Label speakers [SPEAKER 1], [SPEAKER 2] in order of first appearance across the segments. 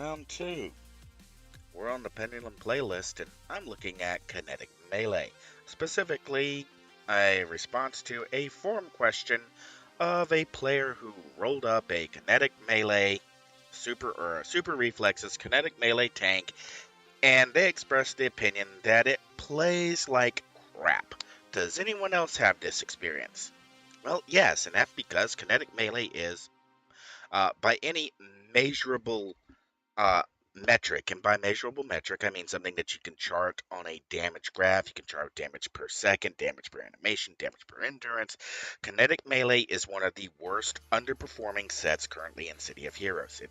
[SPEAKER 1] Round 2. We're on the Pendulum playlist, and I'm looking at Kinetic Melee. Specifically, a response to a forum question of a player who rolled up a Kinetic Melee Super Reflexes Kinetic Melee tank, and they expressed the opinion that it plays like crap. Does anyone else have this experience? Well, yes, and that's because Kinetic Melee is, by any measurable uh, metric, and by measurable metric, I mean something that you can chart on a damage graph. You can chart damage per second, damage per animation, damage per endurance. Kinetic Melee is one of the worst underperforming sets currently in City of Heroes. It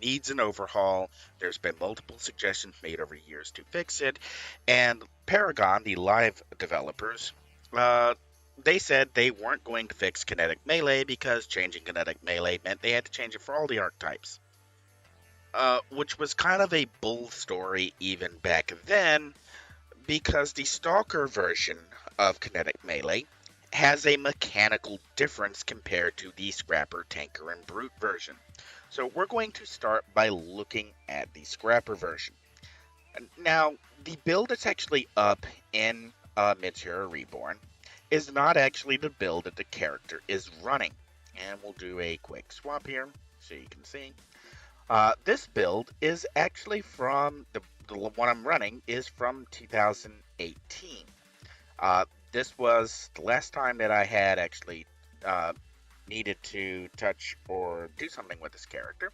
[SPEAKER 1] needs an overhaul. There's been multiple suggestions made over years to fix it, and Paragon, the live developers, uh, they said they weren't going to fix Kinetic Melee because changing Kinetic Melee meant they had to change it for all the archetypes. Which was kind of a bull story even back then, because the Stalker version of Kinetic Melee has a mechanical difference compared to the Scrapper, Tanker, and Brute version. So we're going to start by looking at the Scrapper version. Now, the build that's actually up in Mid-Tier Reborn is not actually the build that the character is running. And we'll do a quick swap here so you can see. This build is actually from the one I'm running is from 2018. This was the last time that I had actually needed to touch or do something with this character.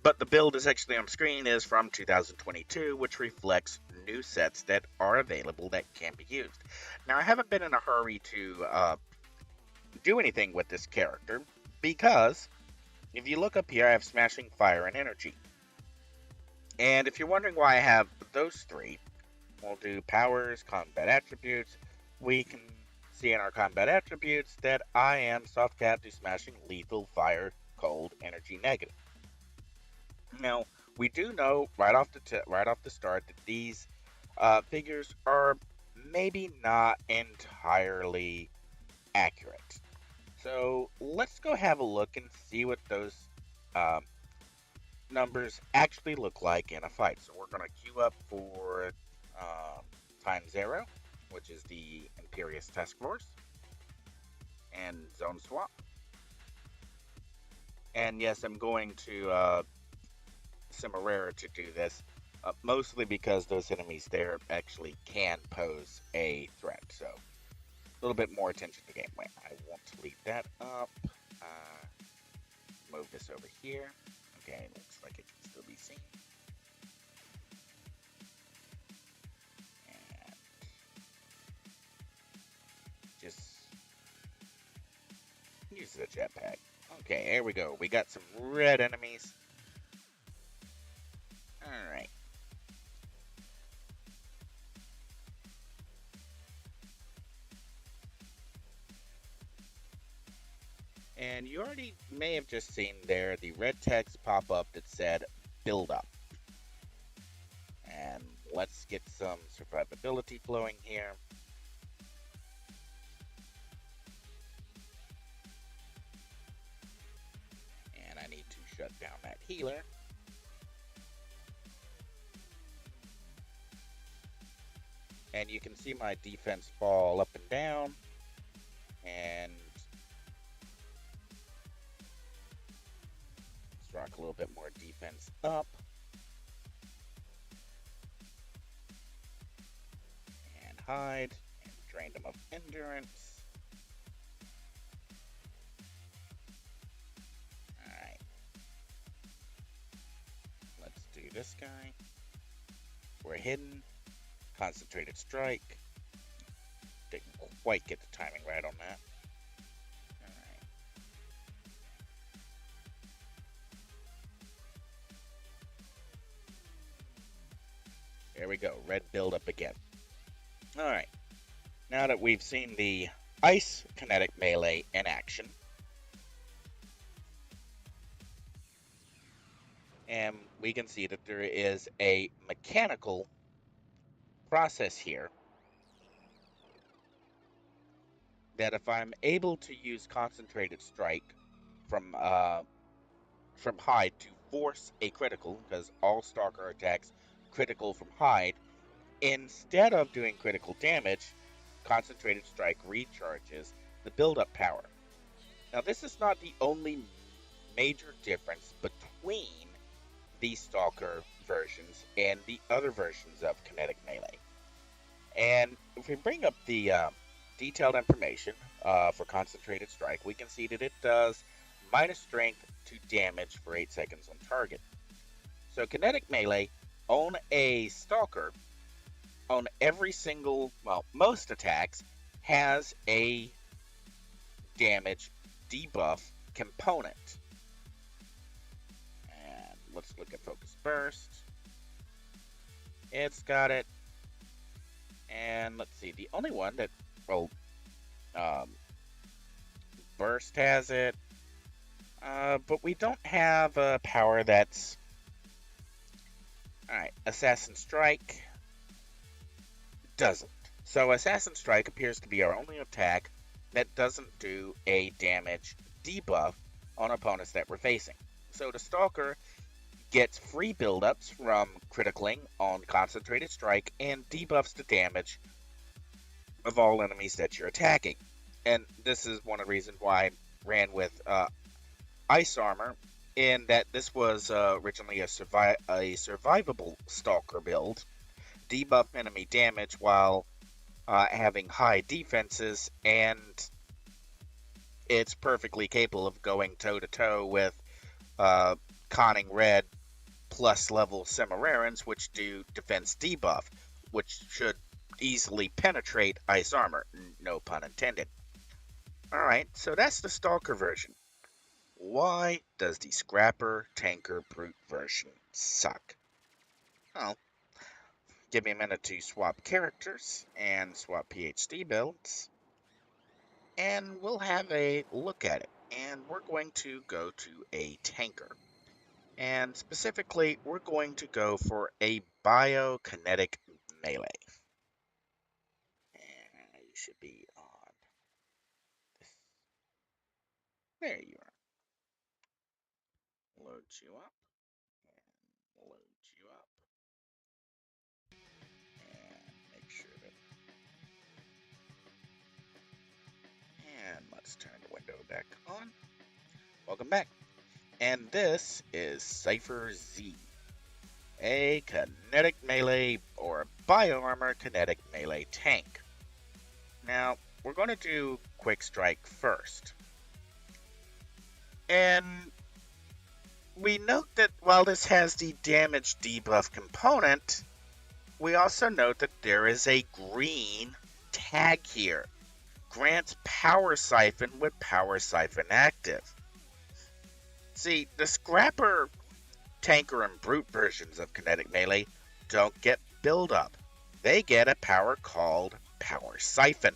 [SPEAKER 1] But the build is actually on screen is from 2022, which reflects new sets that are available that can be used. Now, I haven't been in a hurry to do anything with this character because if you look up here, I have Smashing, Fire, and Energy. And if you're wondering why I have those three, we'll do Powers, Combat Attributes. We can see in our Combat Attributes that I am Soft Cap to Smashing, Lethal, Fire, Cold, Energy, Negative. Now, we do know right off the start that these figures are maybe not entirely accurate. So let's go have a look and see what those numbers actually look like in a fight. So we're going to queue up for Time Zero, which is the Imperious Task Force, and Zone Swap. And yes, I'm going to Cimarera to do this, mostly because those enemies there actually can pose a threat. So a little bit more attention to gameplay. I want to leave that up. Move this over here. Okay, looks like it can still be seen. And just use the jetpack. Okay, here we go. We got some red enemies. Alright. And you already may have just seen there the red text pop up that said build up. And let's get some survivability flowing here. And I need to shut down that healer. And you can see my defense fall up and down. And let's rock a little bit more defense up. And hide. And drain them of endurance. Alright. Let's do this guy. We're hidden. Concentrated strike. Didn't quite get the timing right on that. Alright. There we go. Red build up again. Alright. Now that we've seen the Ice Kinetic Melee in action, and we can see that there is a mechanical process here that if I'm able to use Concentrated Strike from hide to force a critical, because all Stalker attacks critical from hide, instead of doing critical damage, Concentrated Strike recharges the build-up power. Now, this is not the only major difference between the Stalker versions and the other versions of Kinetic Melee. And if we bring up the detailed information for Concentrated Strike, we can see that it does minus strength to damage for 8 seconds on target. So Kinetic Melee on a Stalker, on every single, well, most attacks, has a damage debuff component. And let's look at Focus Burst. It's got it. And let's see, the only one that, well, Burst has it. But we don't have a power that's... Alright, Assassin Strike doesn't. So Assassin Strike appears to be our only attack that doesn't do a damage debuff on opponents that we're facing. So the Stalker gets free buildups from criticaling on Concentrated Strike and debuffs the damage of all enemies that you're attacking. And this is one of the reasons why I ran with Ice Armor, in that this was originally a survivable Stalker build. Debuff enemy damage while having high defenses, and it's perfectly capable of going toe-to-toe with Conning Red plus level Cimararans, which do defense debuff, which should easily penetrate Ice Armor, no pun intended. Alright, so that's the Stalker version. Why does the Scrapper Tanker Brute version suck? Well, give me a minute to swap characters and swap PhD builds, and we'll have a look at it. And we're going to go to a tanker. And specifically, we're going to go for a Biokinetic Melee. And you should be on this. There you are. Load you up. And load you up. And make sure that... And let's turn the window back on. Welcome back. And this is Cypher Z, a Kinetic Melee or Bioarmor Kinetic Melee tank. Now, we're going to do Quick Strike first. And we note that while this has the damage debuff component, we also note that there is a green tag here. Grants Power Siphon with Power Siphon active. See, the Scrapper, Tanker, and Brute versions of Kinetic Melee don't get build-up. They get a power called Power Siphon.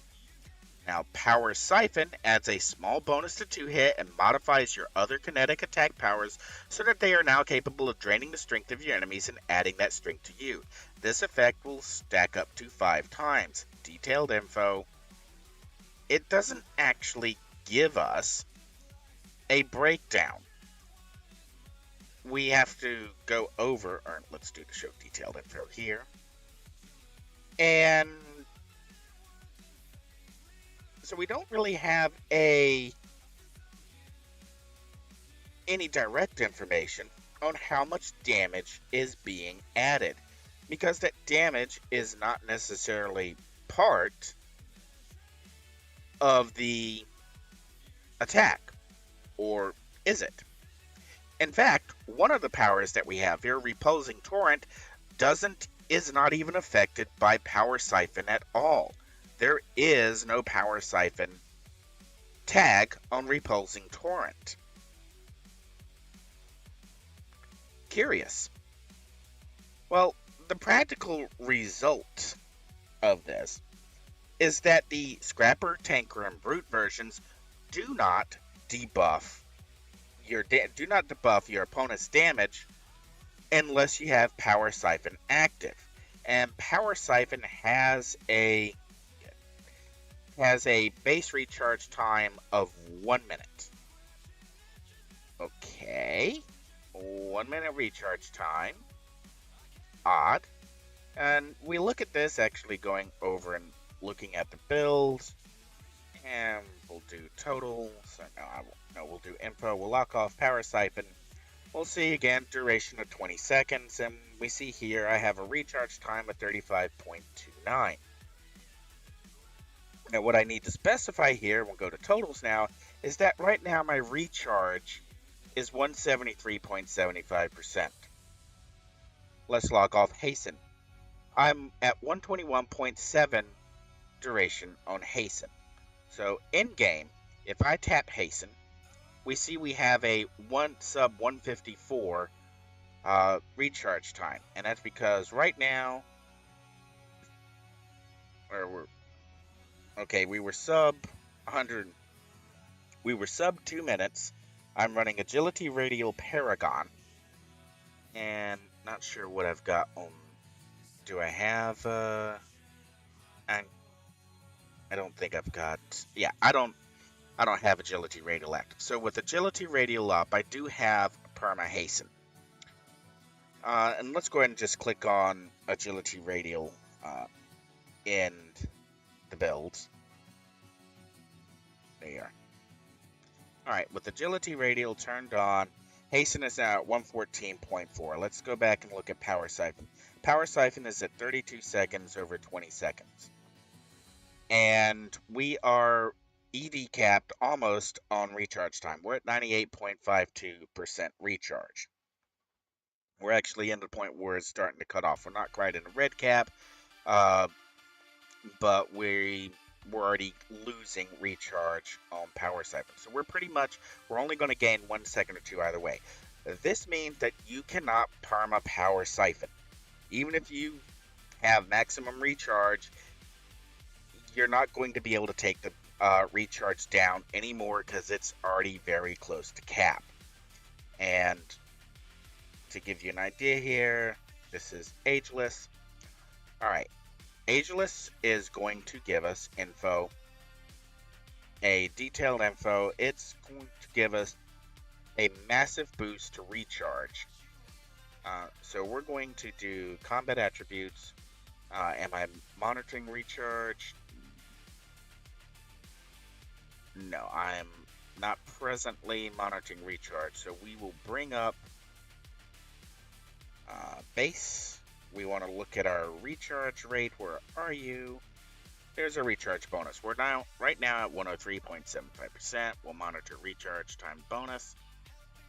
[SPEAKER 1] Now, Power Siphon adds a small bonus to 2-hit and modifies your other kinetic attack powers so that they are now capable of draining the strength of your enemies and adding that strength to you. This effect will stack up to 5 times. Detailed info. It doesn't actually give us a breakdown. We have to go over, or let's do the show detailed info here. And so we don't really have any direct information on how much damage is being added, because that damage is not necessarily part of the attack, or is it? In fact, one of the powers that we have here, Repulsing Torrent, is not even affected by Power Siphon at all. There is no Power Siphon tag on Repulsing Torrent. Curious. Well, the practical result of this is that the Scrapper, Tanker, and Brute versions do not debuff your opponent's damage unless you have Power Siphon active. And Power Siphon has a base recharge time of 1 minute. Okay. 1 1 minute recharge time. Odd. And we look at this actually going over and looking at the builds. And we'll do total. So no, we'll do info. We'll lock off power siphon. We'll see again, duration of 20 seconds. And we see here I have a recharge time of 35.29. Now what I need to specify here, we'll go to totals now, is that right now my recharge is 173.75%. Let's log off hasten. I'm at 121.7 duration on hasten. So in game, if I tap hasten, we see we have a sub 154 recharge time, and that's because right now, we were sub 100. We were sub 2 minutes. I'm running Agility Radial Paragon, and not sure what I've got on. Do I have? I don't think I've got. Yeah, I don't have Agility Radial active. So with Agility Radial up, I do have Perma Hasten. And let's go ahead and just click on Agility Radial in the builds. There you are. Alright, with Agility Radial turned on, Hasten is now at 114.4. Let's go back and look at Power Siphon. Power Siphon is at 32 seconds over 20 seconds. And we are ED capped almost on recharge time. We're at 98.52% recharge. We're actually in the point where it's starting to cut off. We're not quite in a red cap, but we're already losing recharge on Power Siphon. So we're only going to gain 1 second or two either way. This means that you cannot perma Power Siphon. Even if you have maximum recharge, you're not going to be able to take the recharge down anymore because it's already very close to cap. And to give you an idea here, this is Ageless. Alright, Ageless is going to give us info, a detailed info. It's going to give us a massive boost to recharge. So we're going to do combat attributes. Am I monitoring recharge? No, I'm not presently monitoring recharge. So we will bring up base. We want to look at our recharge rate. Where are you? There's a recharge bonus. We're right now at 103.75%. We'll monitor recharge time bonus.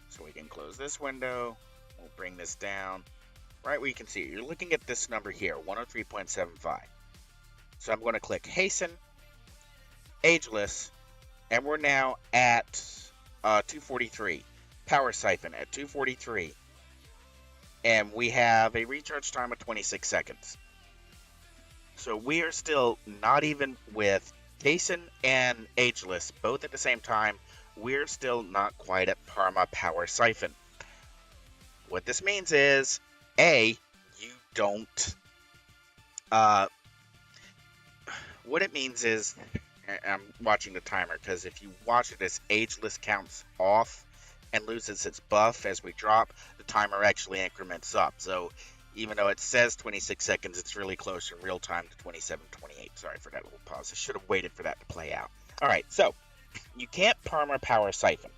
[SPEAKER 1] So we can close this window. We'll bring this down. Right where you can see it. You're looking at this number here, 103.75. So I'm going to click Hasten, Ageless, and we're now at 243. Power Siphon at 243. And we have a recharge time of 26 seconds. So we are still not even with Hasten and Ageless, both at the same time. We're still not quite at Perma Power Siphon. What this means is, you don't... what it means is, I'm watching the timer, because if you watch it as Ageless counts off and loses its buff as we drop, the timer actually increments up. So even though it says 26 seconds, it's really close in real time to 27:28. Sorry for that little pause. I should have waited for that to play out. Alright, so you can't Perma Power Siphon.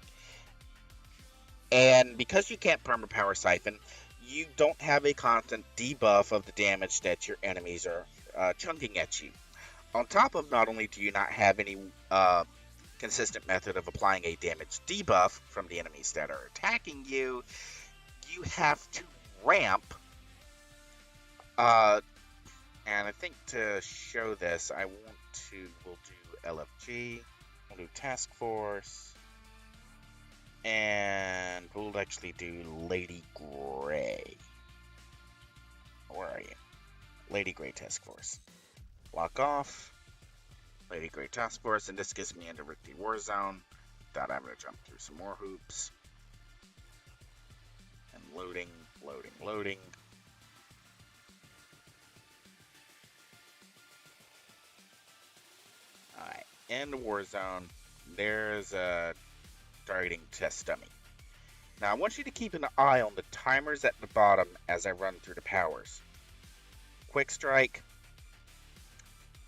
[SPEAKER 1] And because you can't Perma Power Siphon, you don't have a constant debuff of the damage that your enemies are chunking at you. On top of, not only do you not have any consistent method of applying a damage debuff from the enemies that are attacking you, you have to ramp. And I think to show this, we'll do LFG, we'll do Task Force, and we'll actually do Lady Grey. Where are you? Lady Grey Task Force. Lock off. Lady Grey Task Force, and this gets me into Ricky Warzone. Thought I'm going to jump through some more hoops. And loading. Alright, in the Warzone, there's a targeting test dummy. Now I want you to keep an eye on the timers at the bottom as I run through the powers. Quick Strike,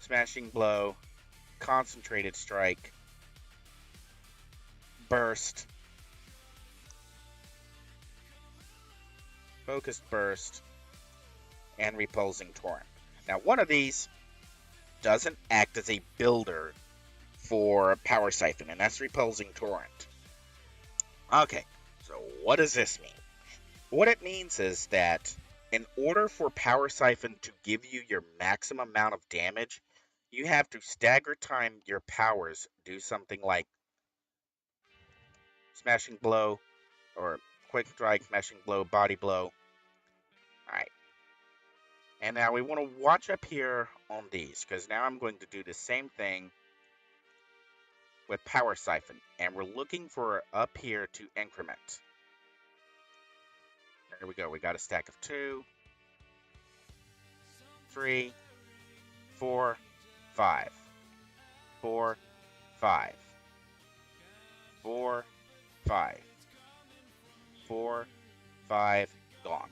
[SPEAKER 1] Smashing Blow, Concentrated Strike, Burst, Focused Burst, and Repulsing Torrent. Now one of these doesn't act as a builder for Power Siphon, and that's Repulsing Torrent. Okay, so what does this mean? What it means is that in order for Power Siphon to give you your maximum amount of damage, you have to stagger time your powers, do something like Smashing Blow, or Quick Strike, Smashing Blow, Body Blow. Alright. And now we want to watch up here on these, because now I'm going to do the same thing with Power Siphon. And we're looking for up here to increment. There we go. We got a stack of 2, 3, 4, 5. 4, 5. 4, 5. 4, 5, gone.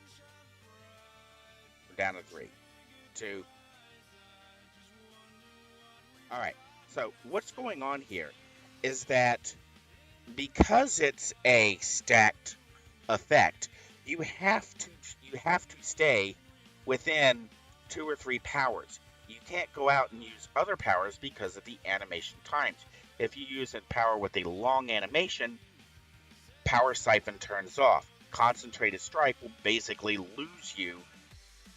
[SPEAKER 1] We're down to 3, 2. Alright, so what's going on here is that because it's a stacked effect, you have to stay within 2 or 3 powers. You can't go out and use other powers because of the animation times. If you use a power with a long animation, Power Siphon turns off. Concentrated Strike will basically lose you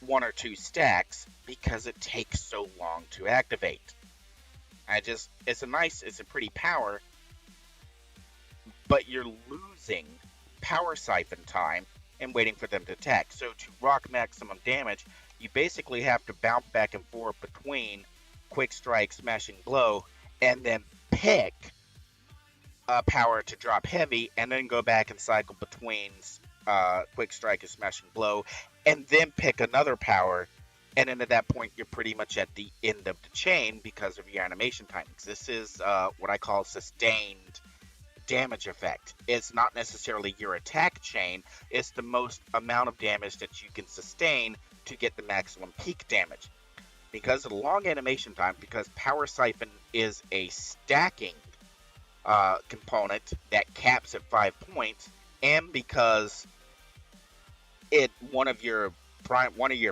[SPEAKER 1] 1 or 2 stacks because it takes so long to activate. It's a pretty power, but you're losing Power Siphon time and waiting for them to attack. So to rock maximum damage, you basically have to bounce back and forth between Quick Strike, Smashing Blow, and then pick a power to drop heavy, and then go back and cycle between Quick Strike and Smashing Blow, and then pick another power. And then at that point, you're pretty much at the end of the chain because of your animation timings. This is what I call sustained damage effect. It's not necessarily your attack chain. It's the most amount of damage that you can sustain to get the maximum peak damage. Because of the long animation time, because Power Siphon is a stacking component that caps at 5 points, and because one of your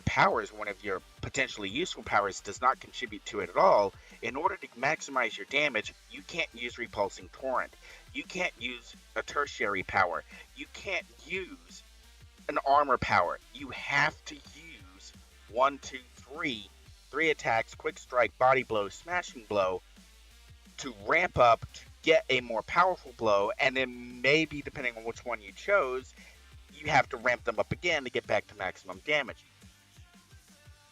[SPEAKER 1] powers, one of your potentially useful powers, does not contribute to it at all, in order to maximize your damage, you can't use Repulsing Torrent. You can't use a tertiary power. You can't use an armor power. You have to use 1, 2, 3 attacks, Quick Strike, Body Blow, Smashing Blow, to ramp up to get a more powerful blow, and then maybe, depending on which one you chose, you have to ramp them up again to get back to maximum damage.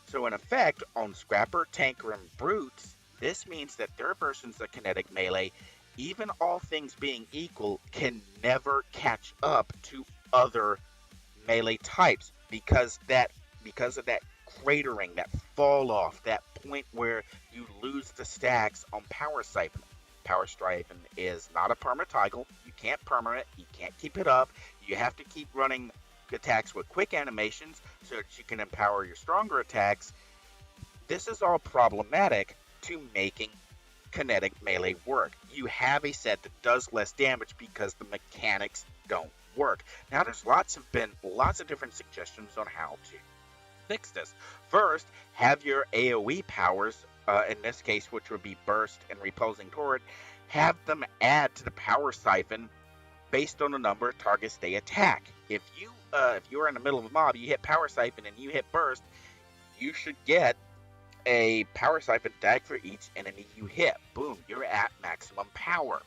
[SPEAKER 1] So in effect, on Scrapper, Tanker, and Brutes, this means that their versions of Kinetic Melee, even all things being equal, can never catch up to other melee types because of that cratering, that fall off, that point where you lose the stacks on Power Siphon. Power Siphon is not a perma toggle. You can't perma it. You can't keep it up. You have to keep running attacks with quick animations so that you can empower your stronger attacks. This is all problematic to making Kinetic Melee work. You have a set that does less damage because the mechanics don't work. Now there's been lots of different suggestions on how to fix this. First, have your AoE powers, in this case, which would be Burst and Repulsing Torrent, have them add to the Power Siphon based on the number of targets they attack. If you're in the middle of a mob, you hit Power Siphon and you hit Burst, you should get a Power Siphon tag for each enemy you hit. Boom, you're at maximum power.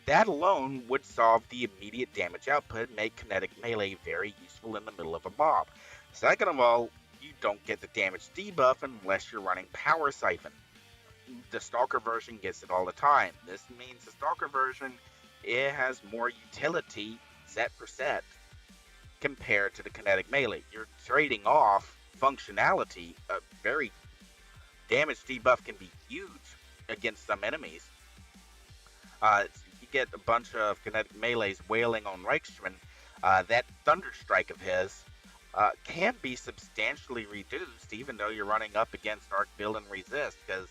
[SPEAKER 1] That alone would solve the immediate damage output and make Kinetic Melee very useful in the middle of a mob. Second of all, you don't get the damage debuff unless you're running Power Siphon. The Stalker version gets it all the time. This means the Stalker version, it has more utility set for set compared to the Kinetic Melee. You're trading off functionality. A very damage debuff can be huge against some enemies. You get a bunch of Kinetic Melees wailing on Reichsman, that Thunder Strike of his can be substantially reduced, even though you're running up against Arc Bill and Resist. Because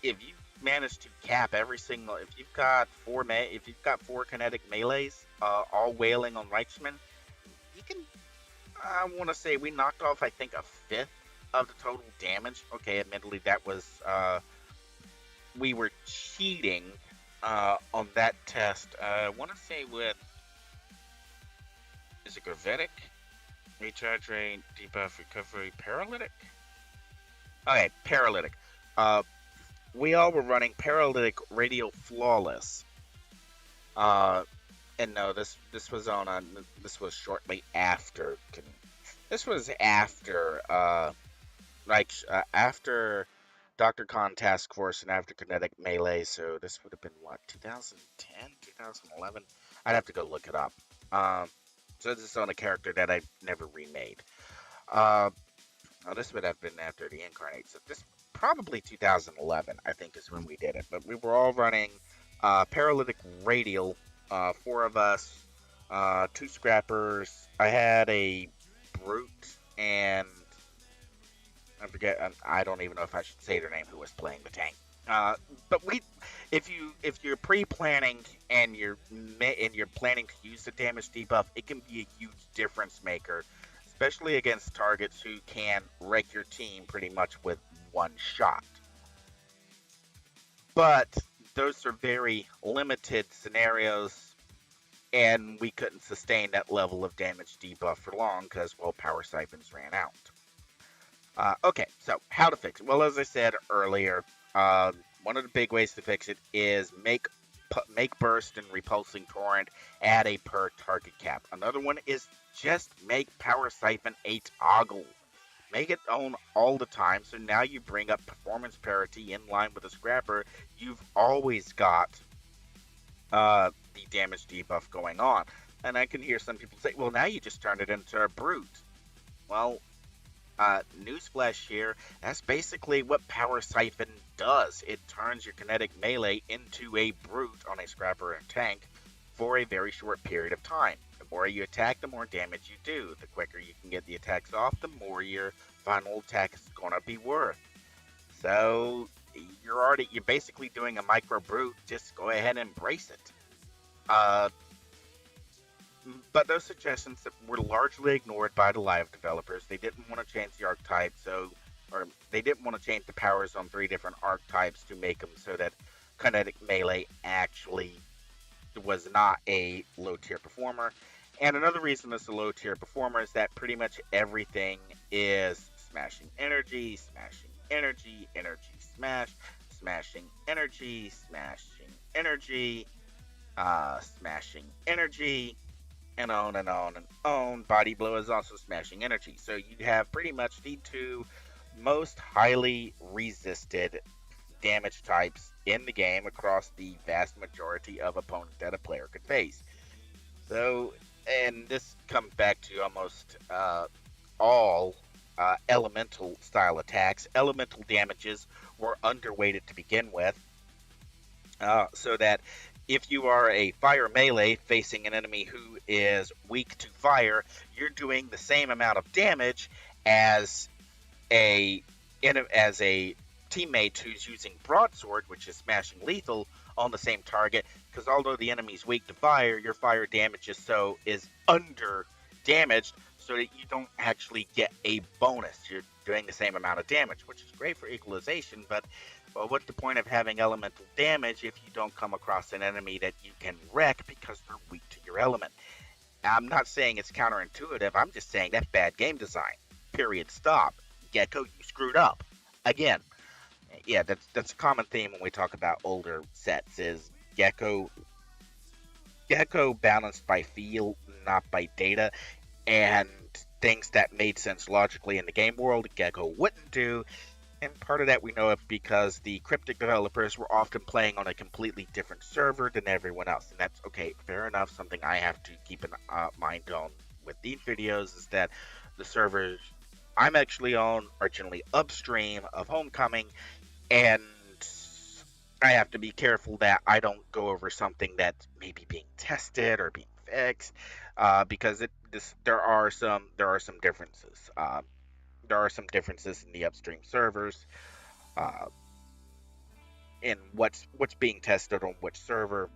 [SPEAKER 1] if you manage to cap every single, if you've got four Kinetic Melees, all wailing on Reichsman, you can. I want to say we knocked off, I think, a fifth of the total damage. Okay, admittedly, that was we were cheating on that test. I want to say with, is it Gravitic? Recharge rate, debuff, recovery, paralytic? Okay, paralytic. Uh, we all were running paralytic radial flawless. And no, this was on a, this was shortly after. This was after after Dr. Khan Task Force and after Kinetic Melee, so this would have been what, 2010, 2011? I'd have to go look it up. So this is on a character that I never remade. This would have been after the Incarnate, so this probably 2011, I think, is when we did it. But we were all running Paralytic Radial, four of us, two Scrappers. I had a Brute, and I forget. I don't even know if I should say their name. Who was playing the tank? But if you're pre-planning and you're planning to use the damage debuff, it can be a huge difference maker, especially against targets who can wreck your team pretty much with one shot. But those are very limited scenarios, and we couldn't sustain that level of damage debuff for long because, well, power siphons ran out. Okay, so how to fix it? Well, as I said earlier, one of the big ways to fix it is make burst and repulsing torrent at a per target cap. Another one is just make power siphon a toggle. Make it on all the time, so now you bring up performance parity in line with a Scrapper. You've always got the damage debuff going on. And I can hear some people say, well, now you just turned it into a Brute. Well, newsflash here, that's basically what Power Siphon does. It turns your Kinetic Melee into a Brute on a Scrapper and tank for a very short period of time. The more you attack, the more damage you do. The quicker you can get the attacks off, the more your final attack is going to be worth. So you're basically doing a micro Brute. Just go ahead and embrace it. But those suggestions were largely ignored by the live developers. They didn't want to change the archetype, or they didn't want to change the powers on 3 different archetypes to make them so that Kinetic Melee actually was not a low-tier performer. And another reason it's a low-tier performer is that pretty much everything is smashing energy, energy, smash, smashing energy, smashing energy, and on and on and on. Body Blow is also smashing energy. So you have pretty much the 2 most highly resisted damage types in the game across the vast majority of opponents that a player could face. So, and this comes back to almost all elemental style attacks. Elemental damages were underweighted to begin with, so that if you are a fire melee facing an enemy who is weak to fire, you're doing the same amount of damage as a teammate who's using broadsword, which is smashing lethal, on the same target. Because although the enemy's weak to fire, your fire damage is under damaged, so that you don't actually get a bonus. You're doing the same amount of damage, which is great for equalization, but well, what's the point of having elemental damage if you don't come across an enemy that you can wreck because they're weak to your element? I'm not saying it's counterintuitive, I'm just saying that's bad game design. Period. Stop. Gecko, you screwed up. Again, yeah, that's a common theme when we talk about older sets, is Gecko balanced by feel, not by data, and things that made sense logically in the game world, Gecko wouldn't do. And part of that we know because the Cryptic developers were often playing on a completely different server than everyone else. And that's okay, fair enough. Something I have to keep in mind on with these videos is that the servers I'm actually on are generally upstream of Homecoming. And I have to be careful that I don't go over something that's maybe being tested or being fixed, because there are some differences. There are some differences in the upstream servers, uh, in what's being tested on which server,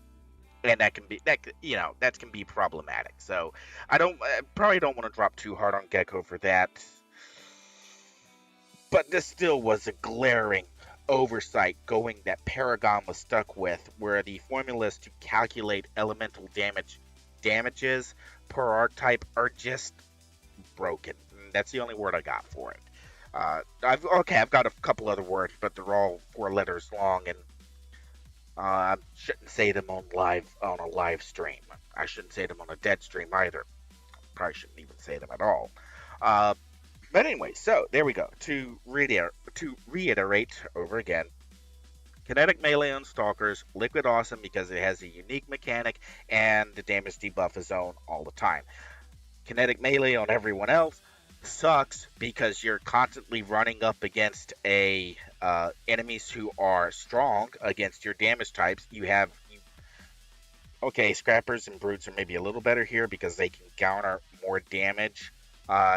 [SPEAKER 1] and that can be problematic. So I probably don't want to drop too hard on Gecko for that, but this still was a glaring oversight going that Paragon was stuck with, where the formulas to calculate elemental damages per archetype are just broken. That's the only word I got for it. I've got a couple other words, but they're all 4 letters long, and I shouldn't say them on a live stream. I shouldn't say them on a dead stream either. Probably shouldn't even say them at all. Uh, but anyway, so there we go. To reiterate over again, Kinetic Melee on Stalkers, Liquid Awesome because it has a unique mechanic and the damage debuff is on all the time. Kinetic Melee on everyone else sucks because you're constantly running up against enemies who are strong against your damage types. Okay, Scrappers and Brutes are maybe a little better here because they can counter more damage.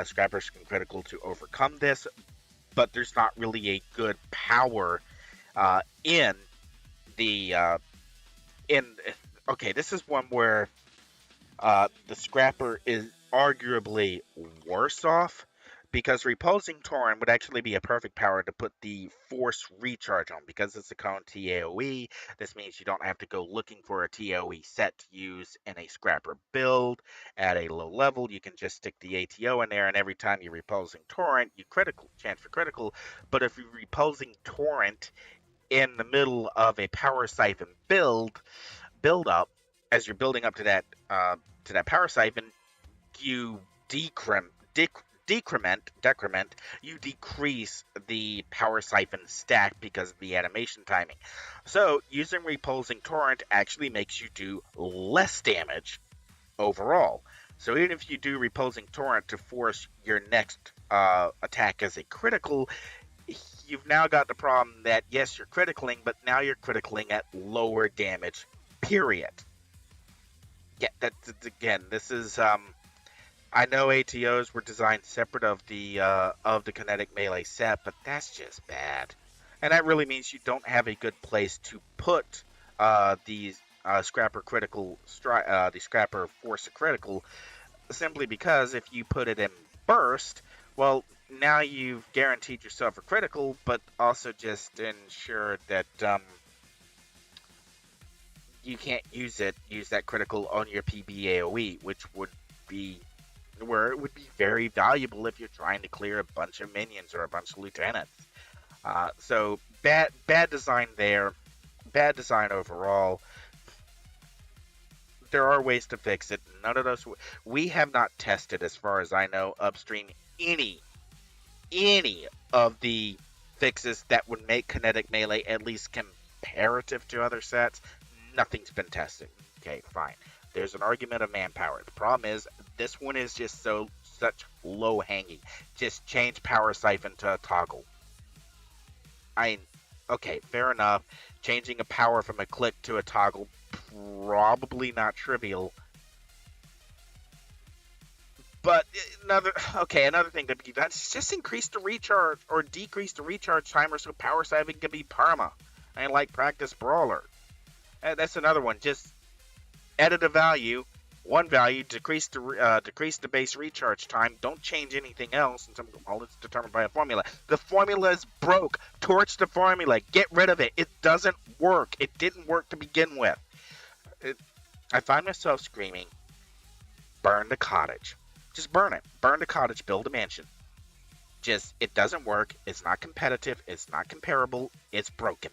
[SPEAKER 1] Scrappers can critical to overcome this, but there's not really a good power in the in. Okay, this is one where the Scrapper is arguably worse off because Repulsing Torrent would actually be a perfect power to put the Force Recharge on. Because it's a cone TAOE, this means you don't have to go looking for a TAOE set to use in a Scrapper build at a low level. You can just stick the ATO in there, and every time you Repulsing Torrent, you chance for critical. But if you Repulsing Torrent in the middle of a Power Siphon build up, as you're building up to that Power Siphon, you decrement, you decrease the Power Siphon stack because of the animation timing. So using Repulsing Torrent actually makes you do less damage overall. So even if you do Repulsing Torrent to force your next attack as a critical, you've now got the problem that yes, you're criticaling, but now you're criticaling at lower damage, period. Yeah, that's again. This is I know ATOs were designed separate of the Kinetic Melee set, but that's just bad. And that really means you don't have a good place to put these the Scrapper Force Critical, simply because if you put it in Burst, well, now you've guaranteed yourself a critical, but also just ensure that you can't use that critical on your PBAOE, which would be where it would be very valuable if you're trying to clear a bunch of minions or a bunch of lieutenants. So bad design there, bad design overall. There are ways to fix it. None of those we have not tested, as far as I know, upstream any of the fixes that would make Kinetic Melee at least comparative to other sets. Nothing's been tested. Okay, fine. There's an argument of manpower. The problem is this one is just such low hanging. Just change Power Siphon to a toggle. Okay, fair enough. Changing a power from a click to a toggle, probably not trivial. But another thing that be done is just increase the recharge or decrease the recharge timer so Power Siphon can be perma. And like Practice Brawler. That's another one. Just edit a value, one value, decrease the base recharge time. Don't change anything else. And it's determined by a formula. The formula is broke. Torch the formula. Get rid of it. It doesn't work. It didn't work to begin with. I find myself screaming, burn the cottage. Just burn it. Burn the cottage. Build a mansion. It doesn't work. It's not competitive. It's not comparable. It's broken.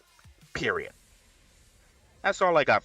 [SPEAKER 1] Period. That's all I got